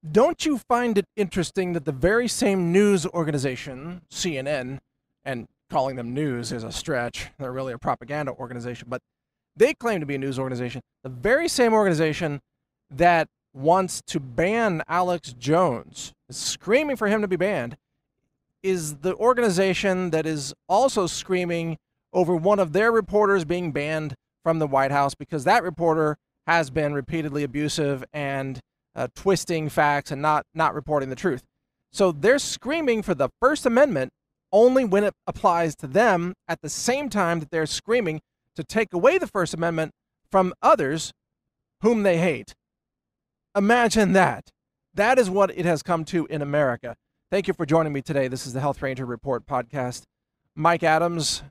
Don't you find it interesting that the very same news organization, CNN, and calling them news is a stretch, they're really a propaganda organization, but they claim to be a news organization, the very same organization that wants to ban Alex Jones, is screaming for him to be banned, is the organization that is also screaming over one of their reporters being banned from the White House because that reporter has been repeatedly abusive and twisting facts and not reporting the truth. So they're screaming for the First Amendment only when it applies to them at the same time that they're screaming to take away the First Amendment from others whom they hate. Imagine that. That is what it has come to in America. Thank you for joining me today. This is the Health Ranger Report podcast. Mike Adams,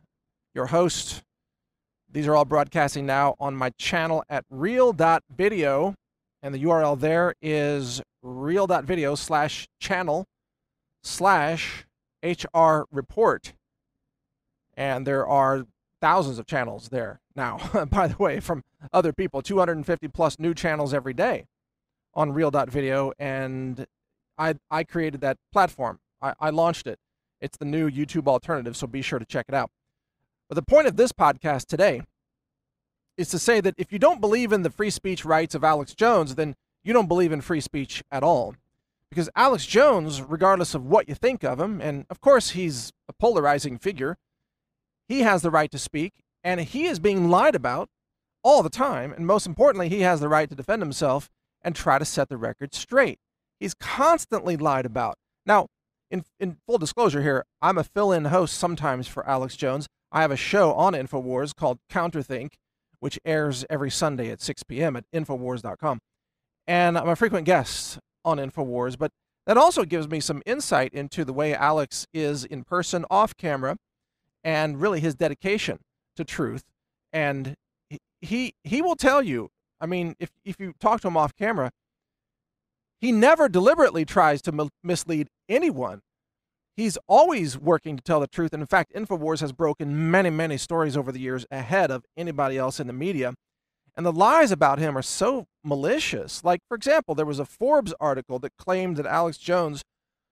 your host. These are all broadcasting now on my channel at real.video. And the URL there is real.video/channel/HR report. And there are thousands of channels there now, by the way, from other people, 250 plus new channels every day on real.video. And I created that platform. I launched it. It's the new YouTube alternative, so be sure to check it out. But the point of this podcast today is to say that if you don't believe in the free speech rights of Alex Jones, then you don't believe in free speech at all. Because Alex Jones, regardless of what you think of him, and of course he's a polarizing figure, he has the right to speak, and he is being lied about all the time, and most importantly, he has the right to defend himself and try to set the record straight. He's constantly lied about. Now, in full disclosure here, I'm a fill-in host sometimes for Alex Jones. I have a show on InfoWars called Counterthink, which airs every Sunday at 6 p.m. at Infowars.com. And I'm a frequent guest on Infowars, but that also gives me some insight into the way Alex is in person, off camera, and really his dedication to truth. And he will tell you, I mean, if you talk to him off camera, he never deliberately tries to mislead anyone. He's always working to tell the truth. And in fact, InfoWars has broken many, many stories over the years ahead of anybody else in the media. And the lies about him are so malicious. Like, for example, there was a Forbes article that claimed that Alex Jones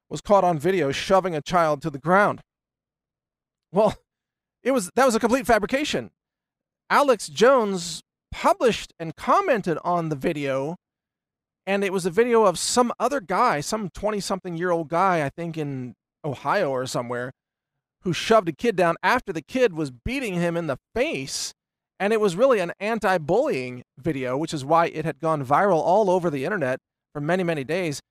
was caught on video shoving a child to the ground. Well, that was a complete fabrication. Alex Jones published and commented on the video, and it was a video of some other guy, some 20-something-year-old guy, I think in Ohio or somewhere, who shoved a kid down after the kid was beating him in the face. And it was really an anti-bullying video, which is why it had gone viral all over the internet for many, many days.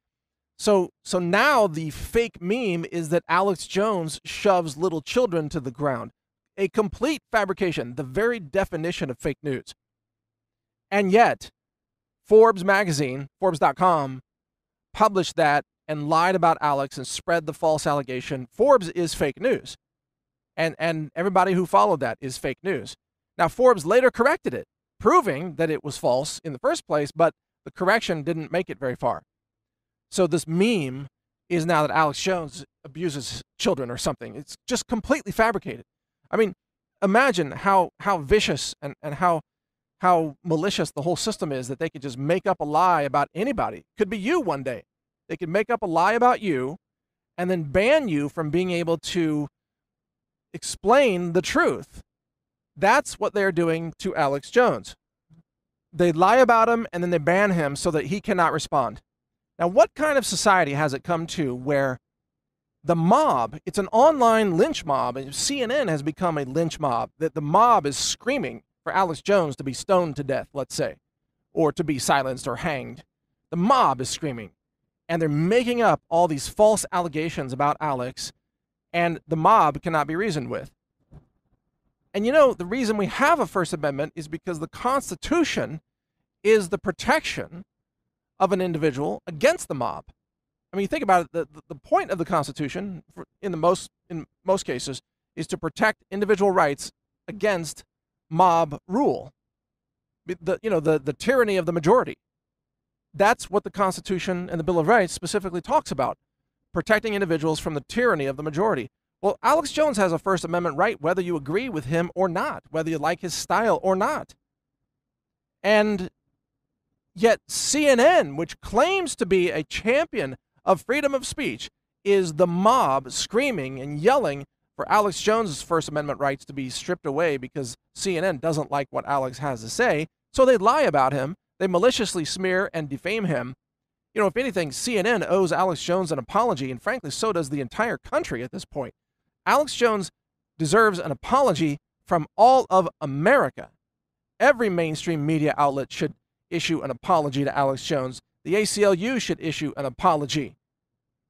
So now the fake meme is that Alex Jones shoves little children to the ground. A complete fabrication, the very definition of fake news. And yet, Forbes magazine, Forbes.com, published that and lied about Alex and spread the false allegation. Forbes is fake news. And everybody who followed that is fake news. Now, Forbes later corrected it, proving that it was false in the first place, but the correction didn't make it very far. So this meme is now that Alex Jones abuses children or something. It's just completely fabricated. I mean, imagine how vicious and how malicious the whole system is, that they could just make up a lie about anybody. Could be you one day. They could make up a lie about you and then ban you from being able to explain the truth. That's what they're doing to Alex Jones. They lie about him and then they ban him so that he cannot respond. Now, what kind of society has it come to where the mob, it's an online lynch mob, and CNN has become a lynch mob, that the mob is screaming for Alex Jones to be stoned to death, let's say, or to be silenced or hanged. The mob is screaming, and they're making up all these false allegations about Alex, and the mob cannot be reasoned with. And you know, the reason we have a First Amendment is because the Constitution is the protection of an individual against the mob. I mean, think about it. The point of the Constitution, in most cases, is to protect individual rights against mob rule. The tyranny of the majority. That's what the Constitution and the Bill of Rights specifically talks about, protecting individuals from the tyranny of the majority. Well, Alex Jones has a First Amendment right, whether you agree with him or not, whether you like his style or not. And Yet CNN, which claims to be a champion of freedom of speech, is the mob screaming and yelling for Alex Jones' First Amendment rights to be stripped away because CNN doesn't like what Alex has to say. So they lie about him. They maliciously smear and defame him. You know, if anything, CNN owes Alex Jones an apology, and frankly, so does the entire country at this point. Alex Jones deserves an apology from all of America. Every mainstream media outlet should issue an apology to Alex Jones. The ACLU should issue an apology.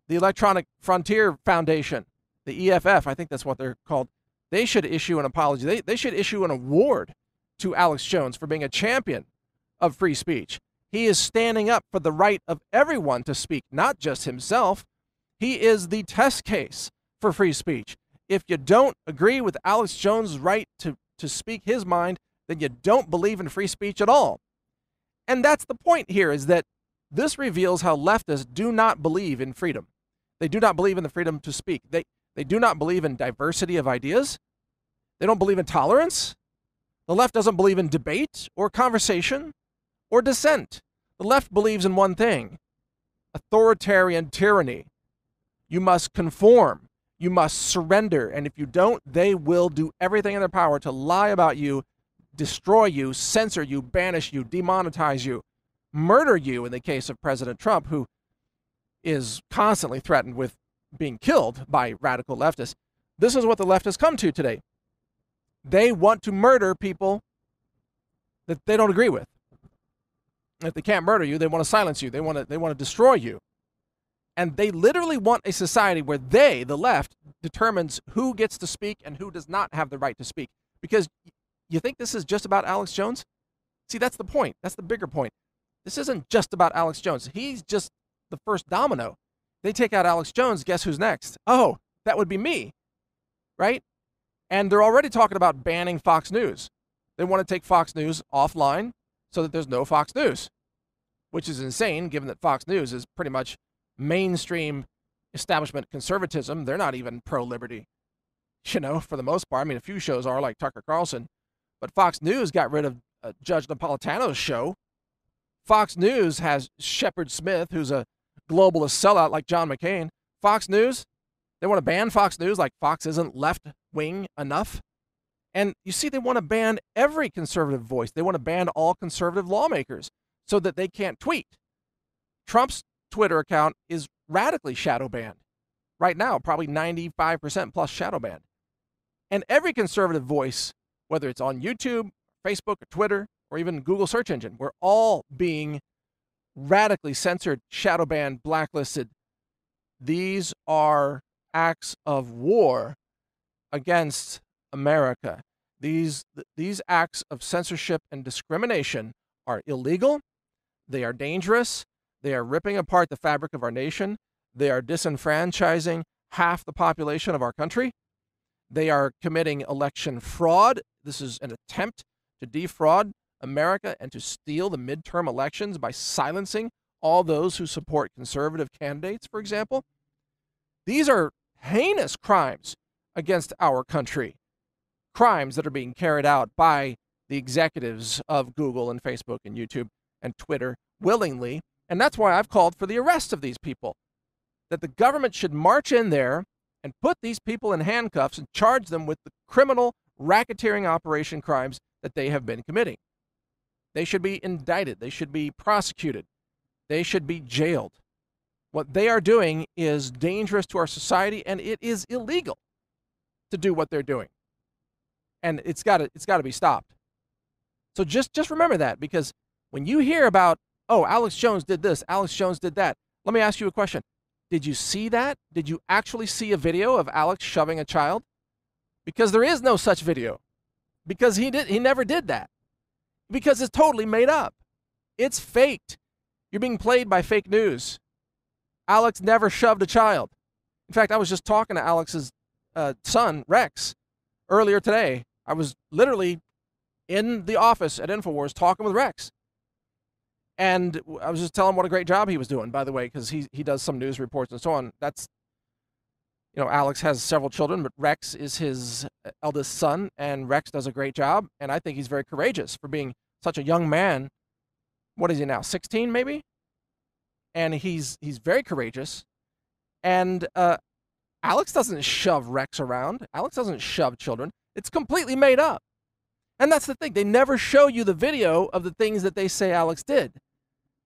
The Electronic Frontier Foundation, the EFF, I think that's what they're called, they should issue an apology. They should issue an award to Alex Jones for being a champion of free speech. He is standing up for the right of everyone to speak, not just himself. He is the test case for free speech. If you don't agree with Alex Jones' right to speak his mind, then you don't believe in free speech at all. And that's the point here, is that this reveals how leftists do not believe in freedom. They do not believe in the freedom to speak. They do not believe in diversity of ideas. They don't believe in tolerance. The left doesn't believe in debate or conversation or dissent. The left believes in one thing: authoritarian tyranny. You must conform. You must surrender. And if you don't, they will do everything in their power to lie about you, destroy you, censor you, banish you, demonetize you, murder you in the case of President Trump, who is constantly threatened with being killed by radical leftists. This is what the left has come to today. They want to murder people that they don't agree with. If they can't murder you, they want to silence you. They want to destroy you. And they literally want a society where they, the left, determines who gets to speak and who does not have the right to speak. Because you think this is just about Alex Jones? See, that's the point. That's the bigger point. This isn't just about Alex Jones. He's just the first domino. They take out Alex Jones, guess who's next? Oh, that would be me, right? And they're already talking about banning Fox News. They want to take Fox News offline so that there's no Fox News, which is insane given that Fox News is pretty much mainstream establishment conservatism. They're not even pro-liberty, you know, for the most part. I mean, a few shows are, like Tucker Carlson, but Fox News got rid of Judge Napolitano's show. Fox News has Shepard Smith, who's a globalist sellout like John McCain. Fox News, they want to ban Fox News like Fox isn't left-wing enough. And you see, they want to ban every conservative voice. They want to ban all conservative lawmakers so that they can't tweet. Trump's Twitter account is radically shadow banned. Right now, probably 95% plus shadow banned. And every conservative voice, whether it's on YouTube, Facebook, or Twitter, or even Google search engine, we're all being radically censored, shadow banned, blacklisted. These are acts of war against America. These acts of censorship and discrimination are illegal. They are dangerous. They are ripping apart the fabric of our nation. They are disenfranchising half the population of our country. They are committing election fraud. This is an attempt to defraud America and to steal the midterm elections by silencing all those who support conservative candidates, for example. These are heinous crimes against our country. Crimes that are being carried out by the executives of Google and Facebook and YouTube and Twitter willingly. And that's why I've called for the arrest of these people. That the government should march in there and put these people in handcuffs and charge them with the criminal racketeering operation crimes that they have been committing. They should be indicted. They should be prosecuted. They should be jailed. What they are doing is dangerous to our society, and it is illegal to do what they're doing. And it's got to be stopped. So just remember that, because when you hear about, oh, Alex Jones did this, Alex Jones did that, let me ask you a question. Did you see that? Did you actually see a video of Alex shoving a child? Because there is no such video. Because he never did that. Because it's totally made up. It's faked. You're being played by fake news. Alex never shoved a child. In fact, I was just talking to Alex's son, Rex, earlier today. I was literally in the office at InfoWars talking with Rex. And I was just telling him what a great job he was doing, by the way, because he does some news reports and so on. That's, you know, Alex has several children, but Rex is his eldest son, and Rex does a great job. And I think he's very courageous for being such a young man What is he now, 16 maybe? And he's very courageous. And Alex doesn't shove Rex around. Alex doesn't shove children. It's completely made up. And that's the thing. They never show you the video of the things that they say Alex did.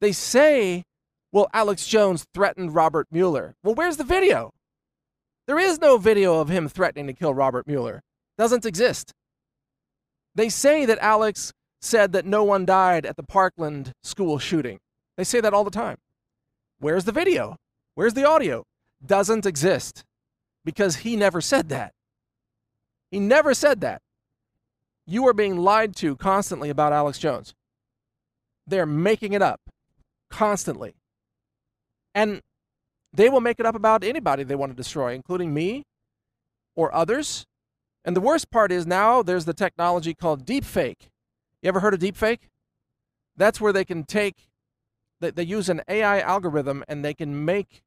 They say, well, Alex Jones threatened Robert Mueller. Well, where's the video? There is no video of him threatening to kill Robert Mueller. Doesn't exist. They say that Alex said that no one died at the Parkland school shooting. They say that all the time. Where's the video? Where's the audio? Doesn't exist. Because he never said that. He never said that. You are being lied to constantly about Alex Jones. They're making it up constantly. And they will make it up about anybody they want to destroy, including me or others. And the worst part is now there's the technology called deepfake. You ever heard of deepfake? That's where they can they use an AI algorithm and they can make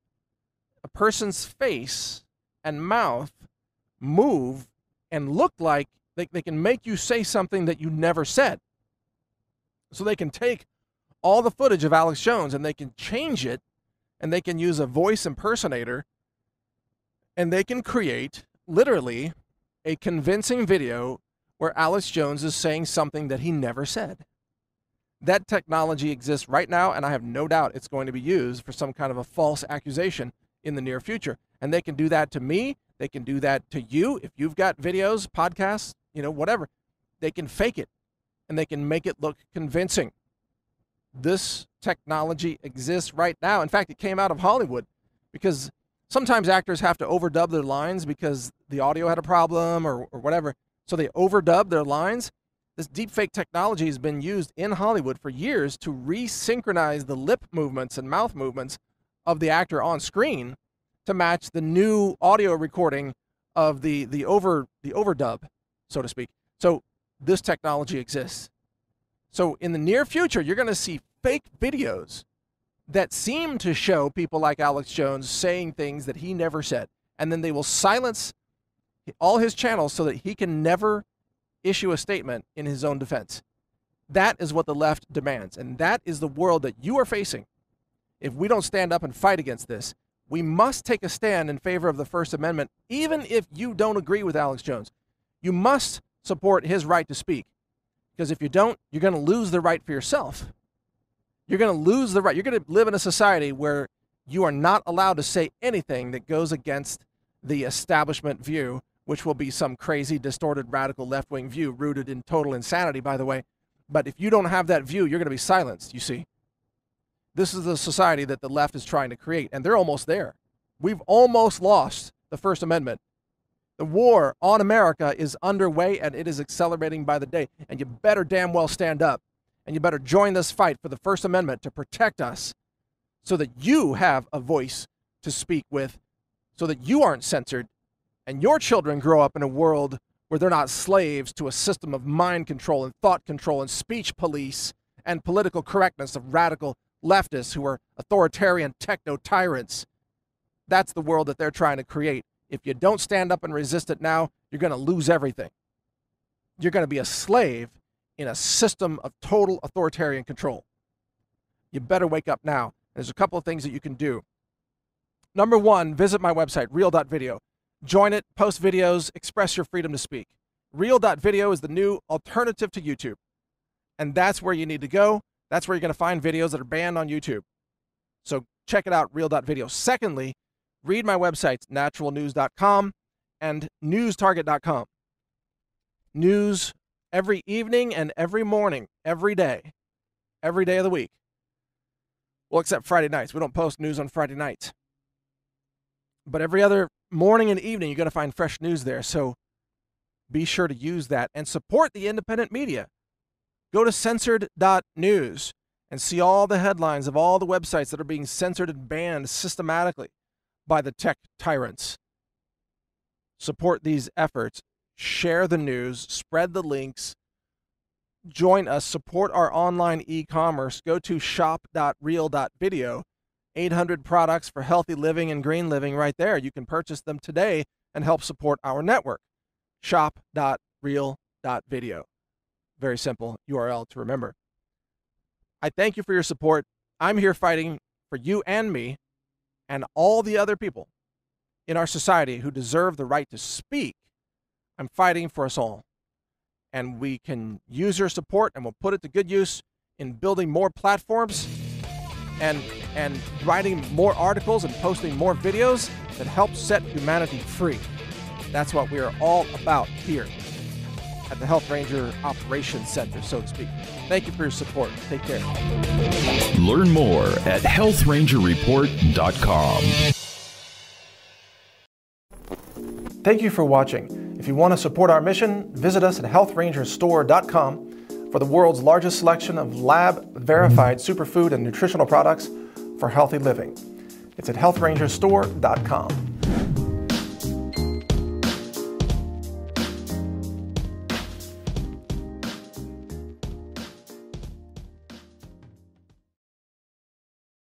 a person's face and mouth move and look like they can make you say something that you never said. So they can take all the footage of Alex Jones and they can change it, and they can use a voice impersonator, and they can create literally a convincing video where Alex Jones is saying something that he never said. That technology exists right now, and I have no doubt it's going to be used for some kind of a false accusation in the near future. And they can do that to me. They can do that to you. If you've got videos, podcasts, whatever, they can fake it and they can make it look convincing. This technology exists right now. In fact, it came out of Hollywood because sometimes actors have to overdub their lines because the audio had a problem or whatever. So they overdub their lines. This deepfake technology has been used in Hollywood for years to resynchronize the lip movements and mouth movements of the actor on screen to match the new audio recording of the overdub, so to speak. So this technology exists. So in the near future, you're going to see fake videos that seem to show people like Alex Jones saying things that he never said. And then they will silence all his channels so that he can never issue a statement in his own defense. That is what the left demands. And that is the world that you are facing. If we don't stand up and fight against this, we must take a stand in favor of the First Amendment, even if you don't agree with Alex Jones. You must support his right to speak. Because if you don't, you're going to lose the right for yourself. You're going to lose the right. You're going to live in a society where you are not allowed to say anything that goes against the establishment view, which will be some crazy, distorted, radical left-wing view rooted in total insanity, by the way. But if you don't have that view, you're going to be silenced, you see. This is the society that the left is trying to create, and they're almost there. We've almost lost the First Amendment. The war on America is underway, and it is accelerating by the day. And you better damn well stand up, and you better join this fight for the First Amendment to protect us so that you have a voice to speak with, so that you aren't censored, and your children grow up in a world where they're not slaves to a system of mind control and thought control and speech police and political correctness of radical leftists who are authoritarian techno-tyrants. That's the world that they're trying to create. If you don't stand up and resist it now, you're going to lose everything. You're going to be a slave in a system of total authoritarian control. You better wake up now. There's a couple of things that you can do. Number one, visit my website, real.video. Join it, post videos, express your freedom to speak. Real.video is the new alternative to YouTube. And that's where you need to go. That's where you're going to find videos that are banned on YouTube. So check it out, real.video. Secondly, read my websites, naturalnews.com and newstarget.com. News every evening and every morning, every day of the week. Well, except Friday nights. We don't post news on Friday nights. But every other morning and evening, you're going to find fresh news there. So be sure to use that and support the independent media. Go to censored.news and see all the headlines of all the websites that are being censored and banned systematically by the tech tyrants. Support these efforts. Share the news. Spread the links. Join us. Support our online e-commerce. Go to shop.real.video. 800 products for healthy living and green living right there. You can purchase them today and help support our network. Shop.real.video. Very simple URL to remember. I thank you for your support. I'm here fighting for you and me and all the other people in our society who deserve the right to speak. I'm fighting for us all. And we can use your support, and we'll put it to good use in building more platforms and writing more articles and posting more videos that help set humanity free. That's what we are all about here at the Health Ranger Operations Center, so to speak. Thank you for your support. Take care. Learn more at healthrangerreport.com. Thank you for watching. If you want to support our mission, visit us at healthrangerstore.com for the world's largest selection of lab-verified superfood and nutritional products for healthy living. It's at healthrangerstore.com.